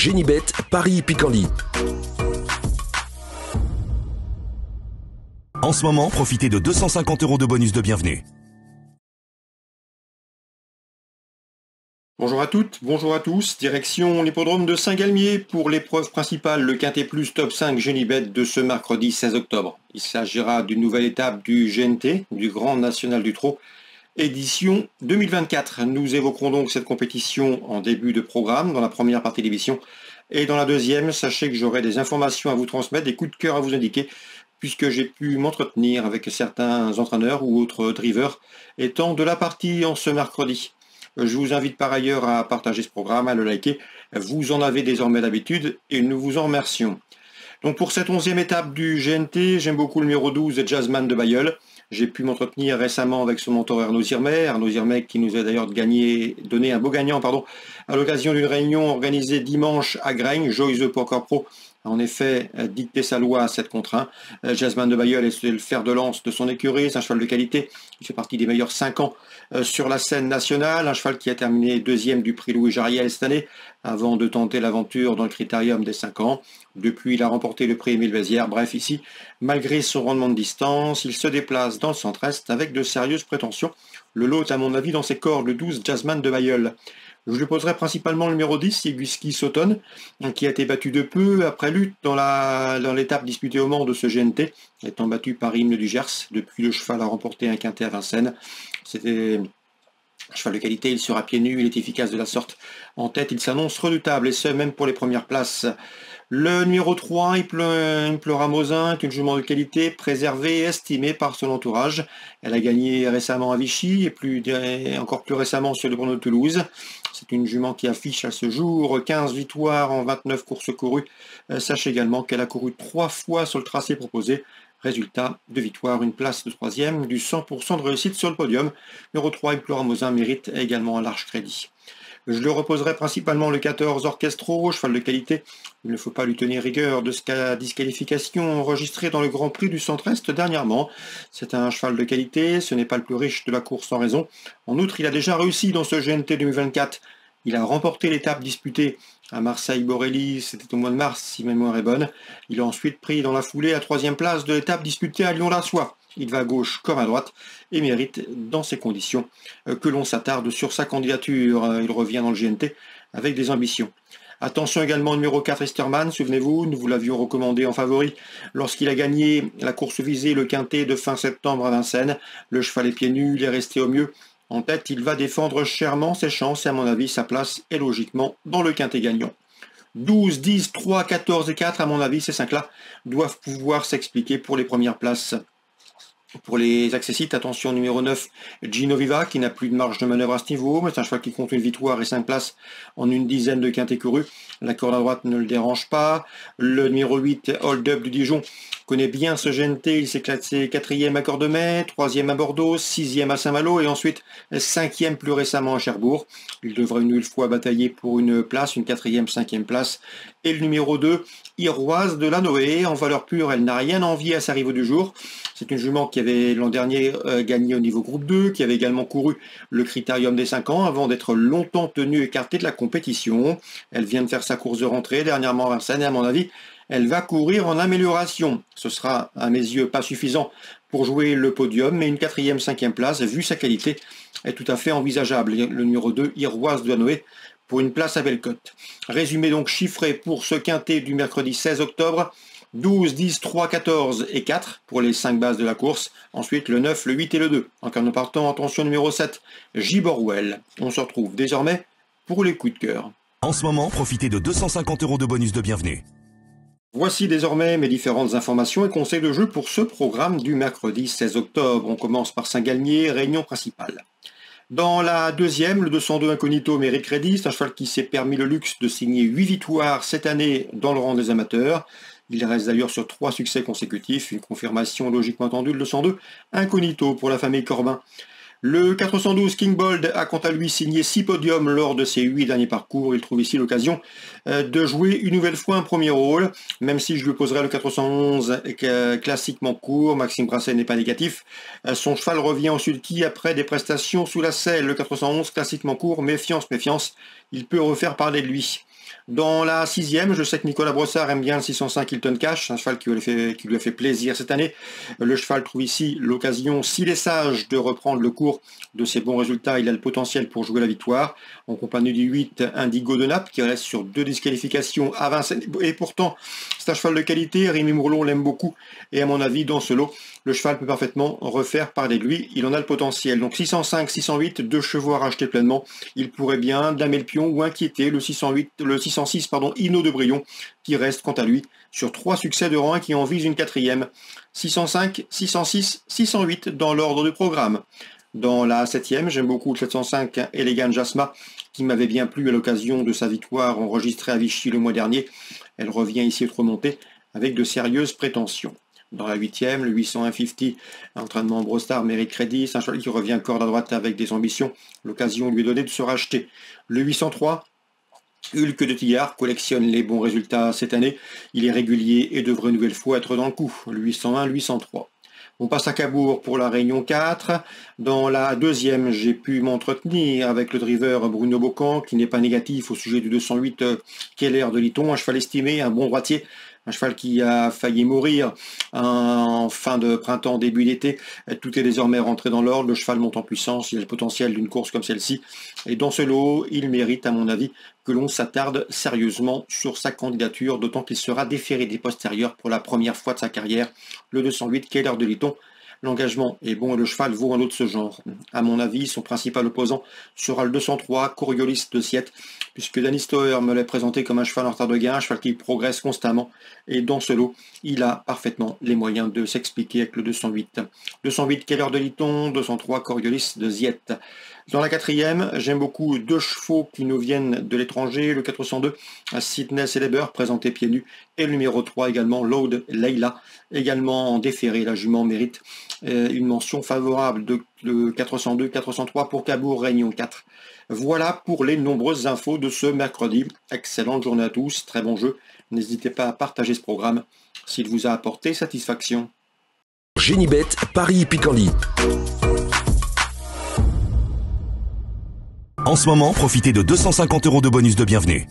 Génibet, Paris-Picardie. En ce moment, profitez de 250 € de bonus de bienvenue. Bonjour à toutes, bonjour à tous, direction l'hippodrome de Saint-Galmier pour l'épreuve principale, le Quintet Plus Top 5 Génibet de ce mercredi 16 octobre. Il s'agira d'une nouvelle étape du GNT, du Grand National du Trot, édition 2024. Nous évoquerons donc cette compétition en début de programme dans la première partie de l'émission. Et dans la deuxième, sachez que j'aurai des informations à vous transmettre, des coups de cœur à vous indiquer, puisque j'ai pu m'entretenir avec certains entraîneurs ou autres drivers étant de la partie en ce mercredi. Je vous invite par ailleurs à partager ce programme, à le liker. Vous en avez désormais l'habitude et nous vous en remercions. Donc pour cette 11e étape du GNT, j'aime beaucoup le numéro 12, Jazzman de Bayeul. J'ai pu m'entretenir récemment avec son mentor Arnaud Zirmet qui nous a d'ailleurs donné un beau gagnant à l'occasion d'une réunion organisée dimanche à Graigne. Joyce the Poker Pro a en effet dicté sa loi à 7 contre 1. Jazzman de Bayeul est le fer de lance de son écurie, c'est un cheval de qualité, il fait partie des meilleurs 5 ans sur la scène nationale, un cheval qui a terminé deuxième du prix Louis Jariel cette année, avant de tenter l'aventure dans le critérium des 5 ans. Depuis, il a remporté le prix Émile Bézières. Bref, ici, malgré son rendement de distance, il se déplace dans le centre-est avec de sérieuses prétentions. Le lot est à mon avis dans ses cordes, le 12 Jazzman de Bayeul. Je lui poserai principalement le numéro 10, Iguski Sauton, qui a été battu de peu après lutte dans l'étape disputée au Mans de ce GNT, étant battu par Hymne du Gers. Depuis, le cheval a remporté un quintet à Vincennes. C'était un cheval de qualité, il sera pieds nus, il est efficace de la sorte. En tête, il s'annonce redoutable, et ce, même pour les premières places. Le numéro 3, Imploramosin, est une jument de qualité, préservée et estimée par son entourage. Elle a gagné récemment à Vichy et encore plus récemment sur le Brno de Toulouse. C'est une jument qui affiche à ce jour 15 victoires en 29 courses courues. Sachez également qu'elle a couru 3 fois sur le tracé proposé. Résultat de victoire, une place de 3e, du 100% de réussite sur le podium. Numéro 3, Imploramosin mérite également un large crédit. Je le reposerai principalement le 14 Orchestro, cheval de qualité. Il ne faut pas lui tenir rigueur de sa disqualification enregistrée dans le Grand Prix du Centre-Est dernièrement. C'est un cheval de qualité, ce n'est pas le plus riche de la course sans raison. En outre, il a déjà réussi dans ce GNT 2024. Il a remporté l'étape disputée à Marseille-Borelli, c'était au mois de mars si ma mémoire est bonne. Il a ensuite pris dans la foulée la 3e place de l'étape disputée à Lyon-la-Soie. Il va à gauche comme à droite et mérite dans ces conditions que l'on s'attarde sur sa candidature. Il revient dans le GNT avec des ambitions. Attention également au numéro 4 Esterman, souvenez-vous, nous vous l'avions recommandé en favori lorsqu'il a gagné la course visée, le quintet de fin septembre à Vincennes. Le cheval est pieds nus, il est resté au mieux. En tête, il va défendre chèrement ses chances et à mon avis, sa place est logiquement dans le quintet gagnant. 12, 10, 3, 14 et 4, à mon avis, ces 5-là doivent pouvoir s'expliquer pour les premières places. Pour les accessites, attention numéro 9, Gino Viva, qui n'a plus de marge de manœuvre à ce niveau, mais c'est un cheval qui compte une victoire et 5 places en une dizaine de quintés courus. La corde à droite ne le dérange pas. Le numéro 8, Hold Up du Dijon, connaît bien ce GNT, il s'est classé 4e à Cordemais, 3e à Bordeaux, 6e à Saint-Malo et ensuite 5e plus récemment à Cherbourg. Il devrait une nouvelle fois batailler pour une place, une 4e, 5e place. Et le numéro 2, Iroise de la Noé, en valeur pure, elle n'a rien envié à sa rivaux du jour. C'est une jument qui avait l'an dernier gagné au niveau groupe 2, qui avait également couru le critérium des 5 ans avant d'être longtemps tenue écartée de la compétition. Elle vient de faire sa course de rentrée dernièrement à Vincennes et à mon avis, elle va courir en amélioration. Ce sera à mes yeux pas suffisant pour jouer le podium, mais une 4e, 5e place, vu sa qualité, est tout à fait envisageable. Le numéro 2, Iroise de la Noé, pour une place à Bellecote. Résumé donc chiffré pour ce quintet du mercredi 16 octobre. 12, 10, 3, 14 et 4 pour les 5 bases de la course. Ensuite le 9, le 8 et le 2. En cas de partant, attention numéro 7, J. Borwell. On se retrouve désormais pour les coups de cœur. En ce moment, profitez de 250 € de bonus de bienvenue. Voici désormais mes différentes informations et conseils de jeu pour ce programme du mercredi 16 octobre. On commence par Saint-Galmier, réunion principale. Dans la deuxième, le 202 Incognito mérite crédit. C'est un cheval qui s'est permis le luxe de signer 8 victoires cette année dans le rang des amateurs. Il reste d'ailleurs sur 3 succès consécutifs, une confirmation logiquement attendue. Le 202 Incognito pour la famille Corbin. Le 412 King Bold a quant à lui signé 6 podiums lors de ses 8 derniers parcours. Il trouve ici l'occasion de jouer une nouvelle fois un premier rôle, même si je lui poserai le 411 classiquement court. Maxime Brasset n'est pas négatif. Son cheval revient en sulky après des prestations sous la selle. Le 411 classiquement court, méfiance, méfiance, il peut refaire parler de lui. Dans la 6e, je sais que Nicolas Brossard aime bien le 605 Hilton Cash, un cheval qui lui a fait plaisir cette année. Le cheval trouve ici l'occasion, s'il est sage, de reprendre le cours de ses bons résultats. Il a le potentiel pour jouer la victoire, en compagnie du 8 Indigo de Naples, qui reste sur 2 disqualifications à Vincennes. Et pourtant, c'est un cheval de qualité, Rémi Mourlon l'aime beaucoup, et à mon avis, dans ce lot, le cheval peut parfaitement refaire parler de lui, il en a le potentiel. Donc 605, 608, 2 chevaux à racheter pleinement. Il pourrait bien damer le pion ou inquiéter le 606, Hino de Brion, qui reste quant à lui sur 3 succès de rang 1 qui en vise une 4e. 605, 606, 608 dans l'ordre du programme. Dans la 7e, j'aime beaucoup le 705 Elegant Jasma, qui m'avait bien plu à l'occasion de sa victoire enregistrée à Vichy le mois dernier. Elle revient ici être remontée avec de sérieuses prétentions. Dans la 8e, le 801 entraînement Brossard mérite crédit. C'est un cheval qui revient corde à droite avec des ambitions. L'occasion lui est donnée de se racheter. Le 803, Hulk de Tillard collectionne les bons résultats cette année. Il est régulier et devrait une nouvelle fois être dans le coup. Le 801, 803. On passe à Cabourg pour la Réunion 4. Dans la 2e, j'ai pu m'entretenir avec le driver Bruno Bocan, qui n'est pas négatif au sujet du 208 Keller de Liton, un cheval estimé, un bon droitier. Un cheval qui a failli mourir en fin de printemps, début d'été. Tout est désormais rentré dans l'ordre. Le cheval monte en puissance. Il a le potentiel d'une course comme celle-ci. Et dans ce lot, il mérite, à mon avis, que l'on s'attarde sérieusement sur sa candidature, d'autant qu'il sera déféré des postérieurs pour la première fois de sa carrière. Le 208 Keller de Liton. L'engagement est bon et le cheval vaut un lot de ce genre. À mon avis, son principal opposant sera le 203 Coriolis de Siette, puisque Danny Stoer me l'a présenté comme un cheval en retard de gain, un cheval qui progresse constamment. Et dans ce lot, il a parfaitement les moyens de s'expliquer avec le 208. 208 Keller de Liton, 203 Coriolis de Siette. Dans la 4e, j'aime beaucoup 2 chevaux qui nous viennent de l'étranger. Le 402, Sydney Celeber, présenté pieds nus. Et le numéro 3 également, Load Leila, également déféré. La jument mérite une mention favorable de 402, 403 pour Cabourg, Réunion 4. Voilà pour les nombreuses infos de ce mercredi. Excellente journée à tous, très bon jeu. N'hésitez pas à partager ce programme s'il vous a apporté satisfaction. Génibet, Paris Picardie. En ce moment, profitez de 250 € de bonus de bienvenue.